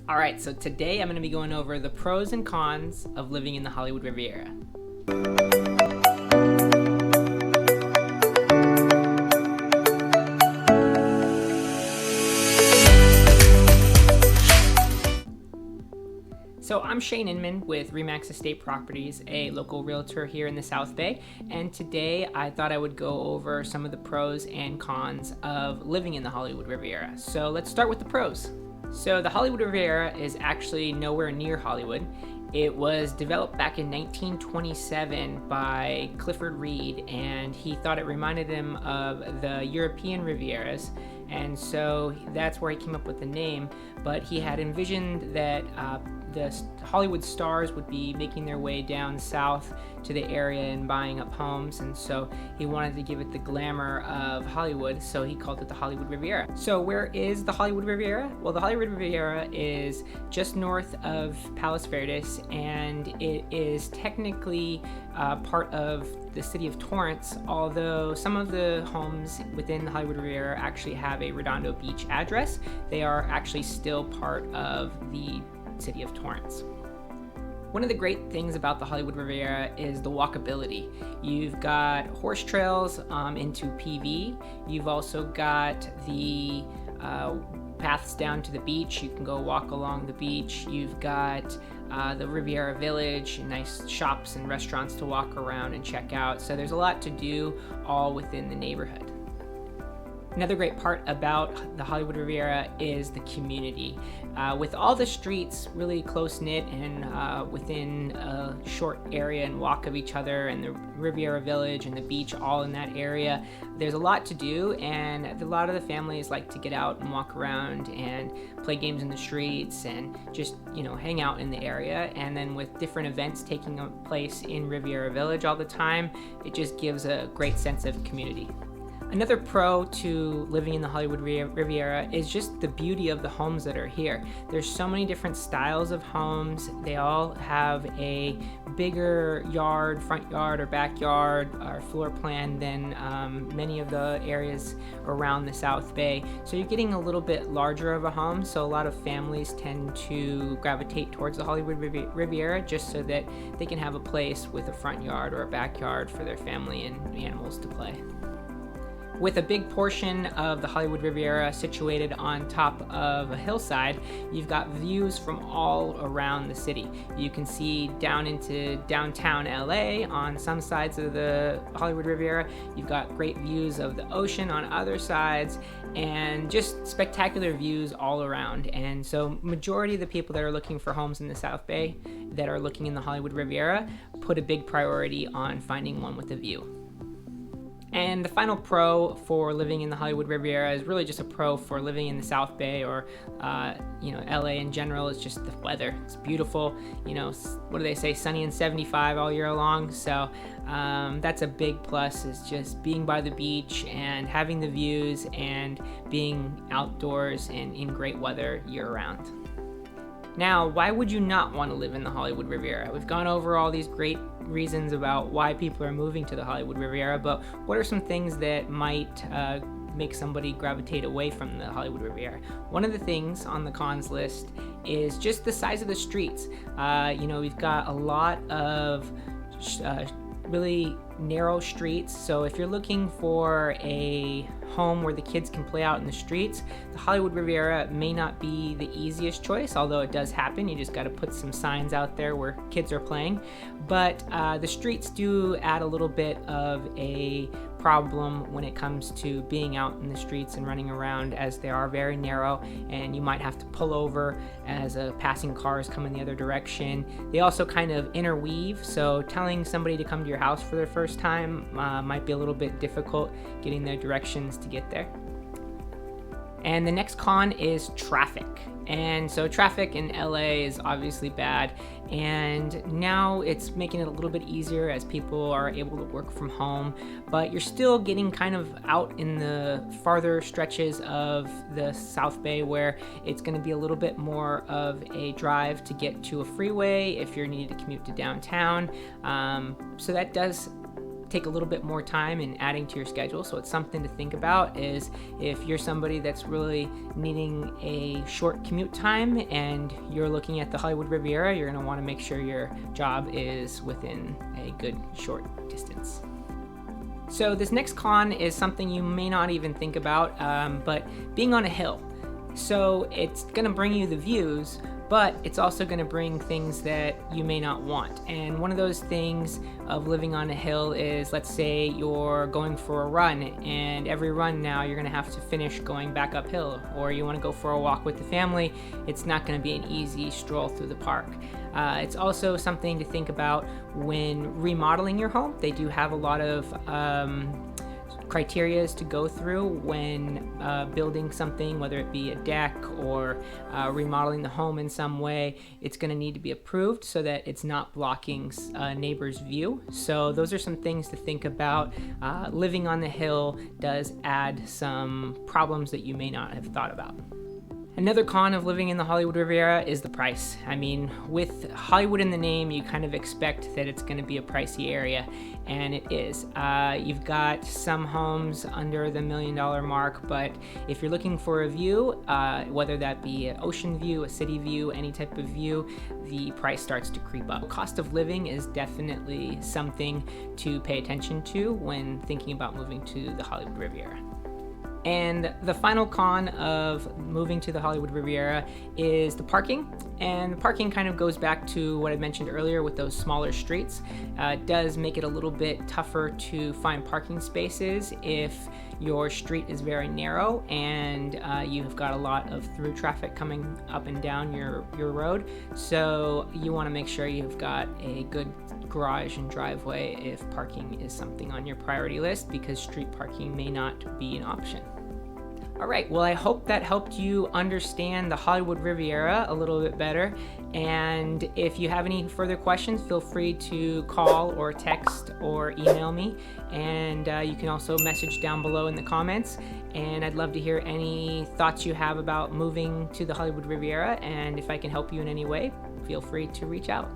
All right, so today I'm going to be going over the pros and cons of living in the Hollywood Riviera. So I'm Shane Inman with Remax Estate Properties, a local realtor here in the South Bay, and today I thought I would go over some of the pros and cons of living in the Hollywood Riviera. So let's start with the pros. So the Hollywood Riviera is actually nowhere near Hollywood. It was developed back in 1927 by Clifford Reed, and he thought it reminded him of the European Rivieras, and so that's where he came up with the name. But he had envisioned that the Hollywood stars would be making their way down south to the area and buying up homes, and so he wanted to give it the glamour of Hollywood, so he called it the Hollywood Riviera. So where is the Hollywood Riviera? Well, the Hollywood Riviera is just north of Palos Verdes, and it is technically part of the city of Torrance, although some of the homes within the Hollywood Riviera actually have a Redondo Beach address. They are actually still part of the city of Torrance. One of the great things about the Hollywood Riviera is the walkability. You've got horse trails into PV. You've also got the paths down to the beach. You can go walk along the beach. You've got the Riviera Village, nice shops and restaurants to walk around and check out. So there's a lot to do all within the neighborhood. Another great part about the Hollywood Riviera is the community. With all the streets really close-knit and within a short area and walk of each other, and the Riviera Village and the beach all in that area, there's a lot to do, and a lot of the families like to get out and walk around and play games in the streets and just, hang out in the area. And then with different events taking place in Riviera Village all the time, it just gives a great sense of community. Another pro to living in the Hollywood Riviera is just the beauty of the homes that are here. There's so many different styles of homes. They all have a bigger yard, front yard or backyard or floor plan than many of the areas around the South Bay. So you're getting a little bit larger of a home, so a lot of families tend to gravitate towards the Hollywood Riviera just so that they can have a place with a front yard or a backyard for their family and animals to play. With a big portion of the Hollywood Riviera situated on top of a hillside, you've got views from all around the city. You can see down into downtown LA on some sides of the Hollywood Riviera. You've got great views of the ocean on other sides, and just spectacular views all around. And so majority of the people that are looking for homes in the South Bay that are looking in the Hollywood Riviera put a big priority on finding one with a view. And the final pro for living in the Hollywood Riviera is really just a pro for living in the South Bay or, LA in general. It's just the weather. It's beautiful. What do they say? Sunny and 75 all year long. So that's a big plus, is just being by the beach and having the views and being outdoors and in great weather year round. Now, why would you not want to live in the Hollywood Riviera? We've gone over all these great reasons about why people are moving to the Hollywood Riviera, but what are some things that might make somebody gravitate away from the Hollywood Riviera? One of the things on the cons list is just the size of the streets. We've got a lot of really narrow streets, so if you're looking for a home where the kids can play out in the streets, the Hollywood Riviera may not be the easiest choice, although it does happen. You just got to put some signs out there where kids are playing. But the streets do add a little bit of a problem when it comes to being out in the streets and running around, as they are very narrow, and you might have to pull over as a passing car is coming the other direction. They also kind of interweave, so telling somebody to come to your house for their first time might be a little bit difficult getting their directions to get there. And the next con is traffic. And so traffic in LA is obviously bad, and now it's making it a little bit easier as people are able to work from home, but you're still getting kind of out in the farther stretches of the South Bay where it's going to be a little bit more of a drive to get to a freeway if you're needing to commute to downtown. So that does take a little bit more time in adding to your schedule. So it's something to think about, is if you're somebody that's really needing a short commute time and you're looking at the Hollywood Riviera, you're going to want to make sure your job is within a good short distance. So this next con is something you may not even think about, but being on a hill. So it's going to bring you the views, but it's also going to bring things that you may not want. And one of those things of living on a hill is, let's say you're going for a run, and every run now you're going to have to finish going back uphill, or you want to go for a walk with the family. It's not going to be an easy stroll through the park. It's also something to think about when remodeling your home. They do have a lot of criteria to go through when building something, whether it be a deck or remodeling the home in some way. It's going to need to be approved so that it's not blocking a neighbor's view. So those are some things to think about. Living on the hill does add some problems that you may not have thought about. Another con of living in the Hollywood Riviera is the price. I mean, with Hollywood in the name, you kind of expect that it's going to be a pricey area, and it is. You've got some homes under the $1 million mark, but if you're looking for a view, whether that be an ocean view, a city view, any type of view, the price starts to creep up. Cost of living is definitely something to pay attention to when thinking about moving to the Hollywood Riviera. And the final con of moving to the Hollywood Riviera is the parking. And the parking kind of goes back to what I mentioned earlier with those smaller streets. It does make it a little bit tougher to find parking spaces if your street is very narrow and you've got a lot of through traffic coming up and down your road. So you want to make sure you've got a good garage and driveway if parking is something on your priority list, because street parking may not be an option. All right, well, I hope that helped you understand the Hollywood Riviera a little bit better. And if you have any further questions, feel free to call or text or email me. And you can also message down below in the comments. And I'd love to hear any thoughts you have about moving to the Hollywood Riviera. And if I can help you in any way, feel free to reach out.